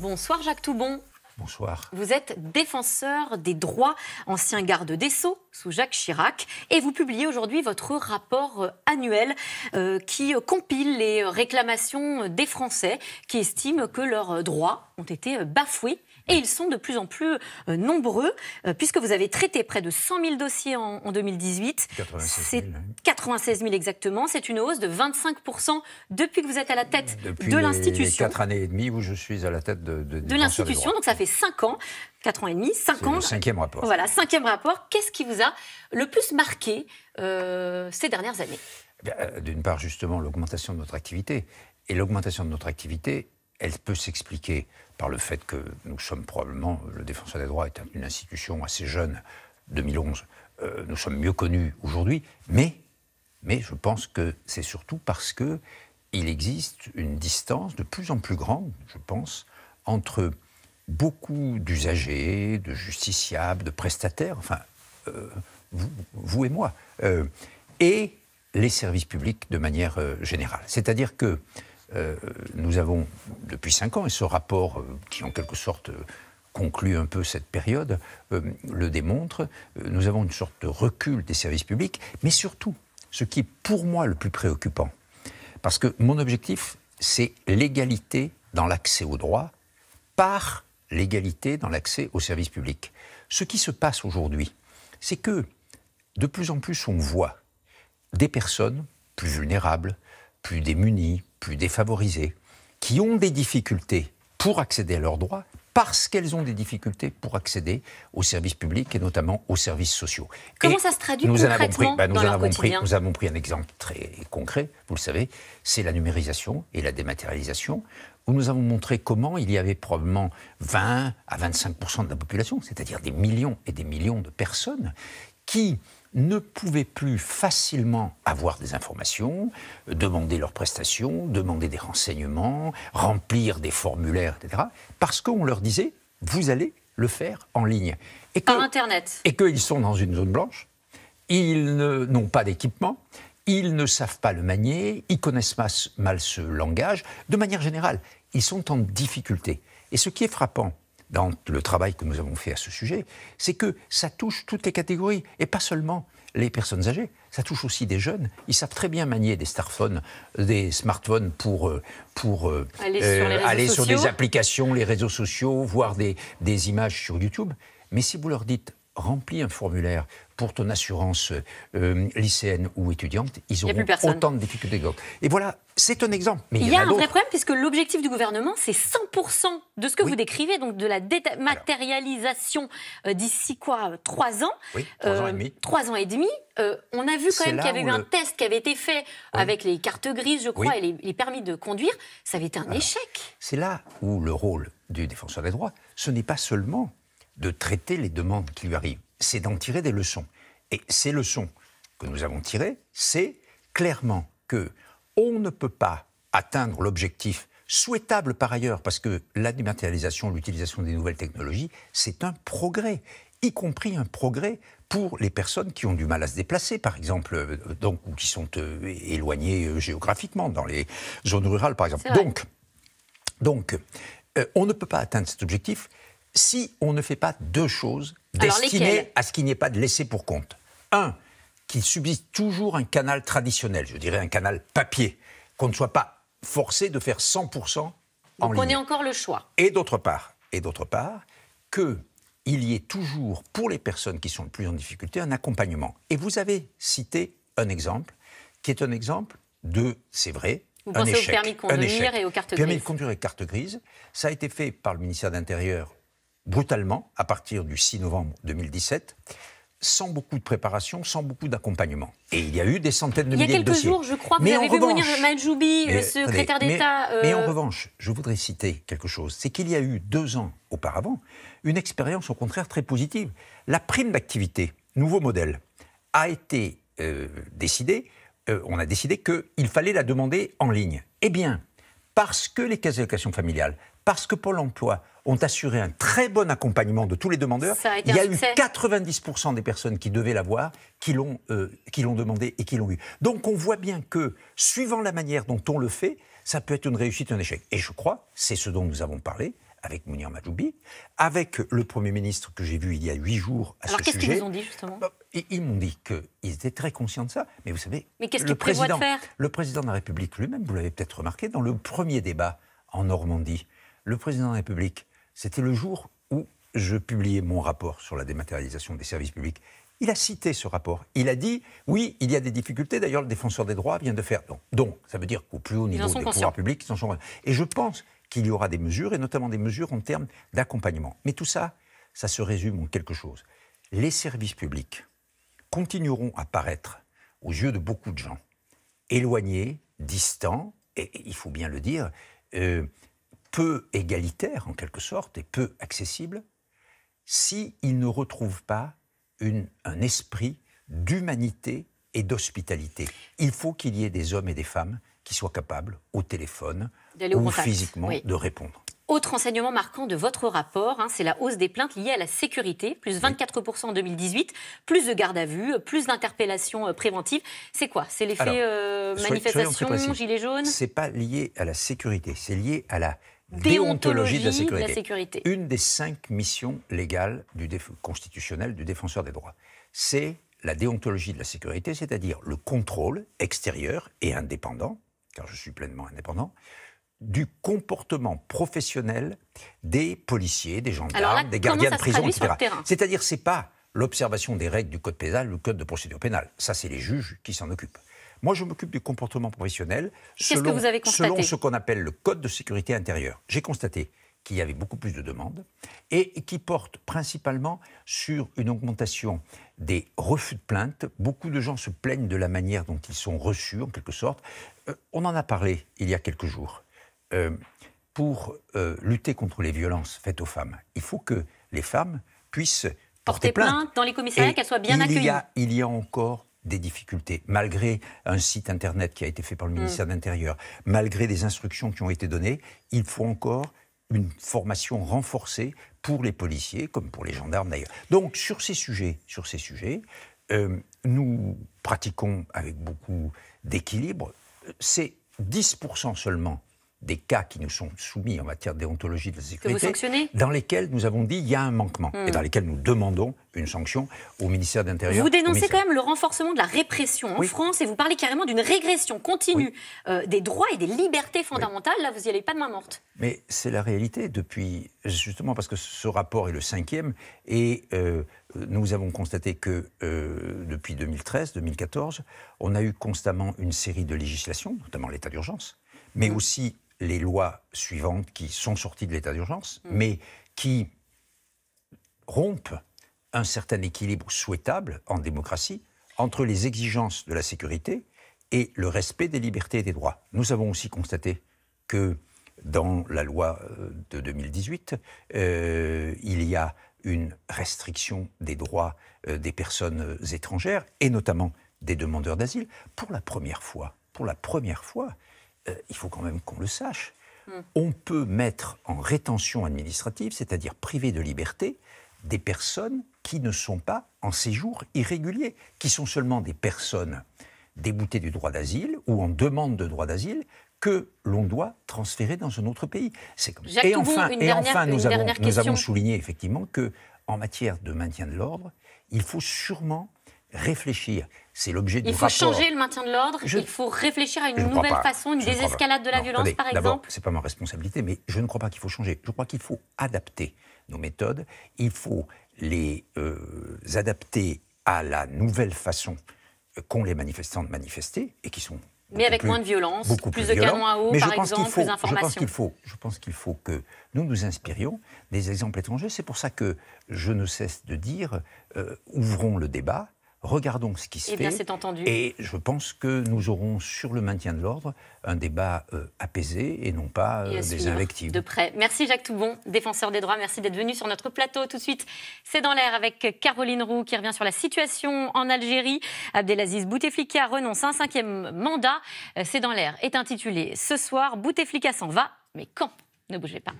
Bonsoir Jacques Toubon. Bonsoir. Vous êtes défenseur des droits, ancien garde des Sceaux sous Jacques Chirac, et vous publiez aujourd'hui votre rapport annuel qui compile les réclamations des Français qui estiment que leurs droits ont été bafoués. Et ils sont de plus en plus nombreux, puisque vous avez traité près de 100 000 dossiers en 2018. 96 000. 96 000 exactement. C'est une hausse de 25% depuis que vous êtes à la tête de l'institution. Depuis 4 années et demie où je suis à la tête de l'institution. Donc ça fait 5 ans, 4 ans et demi, 5 ans. C'est le 5e rapport. Voilà, 5e rapport. Qu'est-ce qui vous a le plus marqué ces dernières années ? D'une part, justement, l'augmentation de notre activité. Et l'augmentation de notre activité, elle peut s'expliquer par le fait que nous sommes probablement, le Défenseur des droits est une institution assez jeune, 2011, nous sommes mieux connus aujourd'hui, mais je pense que c'est surtout parce qu'il existe une distance de plus en plus grande, je pense, entre beaucoup d'usagers, de justiciables, de prestataires, enfin, vous et moi, et les services publics de manière générale. C'est-à-dire que nous avons, depuis 5 ans, et ce rapport qui en quelque sorte conclut un peu cette période, le démontre, nous avons une sorte de recul des services publics, mais surtout, ce qui est pour moi le plus préoccupant, parce que mon objectif, c'est l'égalité dans l'accès aux droits par l'égalité dans l'accès aux services publics. Ce qui se passe aujourd'hui, c'est que de plus en plus on voit des personnes plus vulnérables, plus démunies, plus défavorisées, qui ont des difficultés pour accéder à leurs droits parce qu'elles ont des difficultés pour accéder aux services publics et notamment aux services sociaux. Comment ça se traduit concrètement dans leur quotidien ? Nous avons pris un exemple très concret, vous le savez, c'est la numérisation et la dématérialisation, où nous avons montré comment il y avait probablement 20 à 25% de la population, c'est-à-dire des millions et des millions de personnes, qui ne pouvaient plus facilement avoir des informations, demander leurs prestations, demander des renseignements, remplir des formulaires, etc. Parce qu'on leur disait, vous allez le faire en ligne. Par Internet. Et qu'ils sont dans une zone blanche, ils n'ont pas d'équipement, ils ne savent pas le manier, ils connaissent mal ce langage. De manière générale, ils sont en difficulté. Et ce qui est frappant, dans le travail que nous avons fait à ce sujet, c'est que ça touche toutes les catégories, et pas seulement les personnes âgées, ça touche aussi des jeunes. Ils savent très bien manier des smartphones pour aller sur des applications, les réseaux sociaux, voir des images sur YouTube. Mais si vous leur dites, remplis un formulaire pour ton assurance lycéenne ou étudiante, ils auront autant de difficultés que d'autres. Et voilà, c'est un exemple. Mais il y a un vrai problème, puisque l'objectif du gouvernement, c'est 100% de ce que vous décrivez, donc de la dématérialisation d'ici 3 ans. Oui, 3 ans et demi. 3 ans et demi. On a vu quand même qu'il y avait eu un test qui avait été fait avec les cartes grises, je crois, et les permis de conduire. Ça avait été un échec. C'est là où le rôle du Défenseur des droits, ce n'est pas seulement de traiter les demandes qui lui arrivent, c'est d'en tirer des leçons. Et ces leçons que nous avons tirées, c'est clairement qu'on ne peut pas atteindre l'objectif souhaitable par ailleurs, parce que la dématérialisation, l'utilisation des nouvelles technologies, c'est un progrès, y compris un progrès pour les personnes qui ont du mal à se déplacer, par exemple, ou qui sont éloignées géographiquement, dans les zones rurales, par exemple. Donc, on ne peut pas atteindre cet objectif si on ne fait pas 2 choses destinées à ce qu'il n'y ait pas de laissé pour compte. 1, qu'il subsiste toujours un canal traditionnel, je dirais un canal papier, qu'on ne soit pas forcé de faire 100% en ligne. Donc on ait encore le choix. Et d'autre part, qu'il y ait toujours, pour les personnes qui sont le plus en difficulté, un accompagnement. Et vous avez cité un exemple, qui est un exemple de, c'est vrai, vous pensez au permis de conduire et aux cartes grises. Permis de conduire et cartes grises, ça a été fait par le ministère de l'Intérieur brutalement, à partir du 6 novembre 2017, sans beaucoup de préparation, sans beaucoup d'accompagnement. Et il y a eu des centaines de milliers de dossiers. Il y a quelques jours, je crois, vous avez vu venir Majoubi, le secrétaire d'État. Mais en revanche, je voudrais citer quelque chose. C'est qu'il y a eu 2 ans auparavant, une expérience au contraire très positive. La prime d'activité, nouveau modèle, a été décidée. On a décidé qu'il fallait la demander en ligne. Eh bien, parce que les caisses d'allocation familiale, parce que Pôle emploi ont assuré un très bon accompagnement de tous les demandeurs, il y a eu 90% des personnes qui devaient l'avoir, qui l'ont demandé et qui l'ont eu. Donc on voit bien que, suivant la manière dont on le fait, ça peut être une réussite ou un échec. Et je crois, c'est ce dont nous avons parlé, avec Mounir Majoubi, avec le Premier ministre que j'ai vu il y a 8 jours à ce sujet. Alors qu'est-ce qu'ils vous ont dit justement? Ils m'ont dit qu'ils étaient très conscients de ça. Mais vous savez, mais qu'est-ce qu'ils prévoient de faire? Le président de la République lui-même, vous l'avez peut-être remarqué, dans le premier débat en Normandie, le président de la République, c'était le jour où je publiais mon rapport sur la dématérialisation des services publics. Il a cité ce rapport. Il a dit, oui, il y a des difficultés. D'ailleurs, le défenseur des droits vient de faire. Donc ça veut dire qu'au plus haut niveau des pouvoirs publics, ils en sont... Et je pense qu'il y aura des mesures, et notamment des mesures en termes d'accompagnement. Mais tout ça, ça se résume en quelque chose. Les services publics continueront à paraître, aux yeux de beaucoup de gens, éloignés, distants, et il faut bien le dire, peu égalitaires en quelque sorte, et peu accessibles, s'ils ne retrouvent pas un esprit d'humanité et d'hospitalité. Il faut qu'il y ait des hommes et des femmes qui soient capables, au téléphone ou physiquement, de répondre. Autre enseignement marquant de votre rapport, c'est la hausse des plaintes liées à la sécurité, plus 24% en 2018, plus de garde à vue, plus d'interpellations préventives. C'est quoi? C'est l'effet manifestation, gilets jaunes? Ce n'est pas lié à la sécurité, c'est lié à la déontologie de la sécurité. Une des 5 missions légales constitutionnelles du défenseur des droits, c'est la déontologie de la sécurité, c'est-à-dire le contrôle extérieur et indépendant, car je suis pleinement indépendant, du comportement professionnel des policiers, des gendarmes, des gardiens de prison, etc. C'est-à-dire, ce n'est pas l'observation des règles du code pénal, le code de procédure pénale. Ça, c'est les juges qui s'en occupent. Moi, je m'occupe du comportement professionnel selon ce qu'on appelle le code de sécurité intérieure. J'ai constaté qu'il y avait beaucoup plus de demandes et qui porte principalement sur une augmentation des refus de plainte. Beaucoup de gens se plaignent de la manière dont ils sont reçus, en quelque sorte. On en a parlé il y a quelques jours. Pour lutter contre les violences faites aux femmes, il faut que les femmes puissent porter plainte dans les commissariats, qu'elles soient bien accueillies. Il y a encore des difficultés, malgré un site internet qui a été fait par le ministère de l'Intérieur, malgré des instructions qui ont été données, il faut encore une formation renforcée pour les policiers, comme pour les gendarmes d'ailleurs. Donc sur ces sujets, nous pratiquons avec beaucoup d'équilibre. C'est 10% seulement des cas qui nous sont soumis en matière de déontologie de la sécurité, dans lesquels nous avons dit qu'il y a un manquement, et dans lesquels nous demandons une sanction au ministère de l'Intérieur. Vous dénoncez quand même le renforcement de la répression en France, et vous parlez carrément d'une régression continue des droits et des libertés fondamentales. Là, vous n'y allez pas de main morte. Mais c'est la réalité, justement parce que ce rapport est le 5e, et nous avons constaté que depuis 2013-2014, on a eu constamment une série de législations, notamment l'état d'urgence, mais aussi les lois suivantes qui sont sorties de l'état d'urgence, mais qui rompent un certain équilibre souhaitable en démocratie entre les exigences de la sécurité et le respect des libertés et des droits. Nous avons aussi constaté que dans la loi de 2018, il y a une restriction des droits des personnes étrangères, et notamment des demandeurs d'asile. Pour la première fois, il faut quand même qu'on le sache, on peut mettre en rétention administrative, c'est-à-dire priver de liberté, des personnes qui ne sont pas en séjour irrégulier, qui sont seulement des personnes déboutées du droit d'asile ou en demande de droit d'asile que l'on doit transférer dans un autre pays. C'est comme ça. Et enfin, nous avons souligné effectivement qu'en matière de maintien de l'ordre, il faut sûrement réfléchir. C'est l'objet du rapport. Il faut changer le maintien de l'ordre, il faut réfléchir à une nouvelle façon, une désescalade de la violence, par exemple. D'abord, ce n'est pas ma responsabilité, mais je ne crois pas qu'il faut changer. Je crois qu'il faut adapter nos méthodes. Il faut les adapter à la nouvelle façon qu'ont les manifestants de manifester, et qui sont mais avec moins de violence, plus de canons à eau, par exemple, plus d'informations. Je pense qu'il faut que nous nous inspirions des exemples étrangers. C'est pour ça que je ne cesse de dire, ouvrons le débat, regardons ce qui se fait. Bien, c'est entendu. Et je pense que nous aurons sur le maintien de l'ordre un débat apaisé et non pas des invectives. De près. Merci Jacques Toubon, défenseur des droits. Merci d'être venu sur notre plateau. Tout de suite, c'est dans l'air avec Caroline Roux qui revient sur la situation en Algérie. Abdelaziz Bouteflika renonce à un 5e mandat. C'est dans l'air est intitulé ce soir. Bouteflika s'en va, mais quand? Ne bougez pas.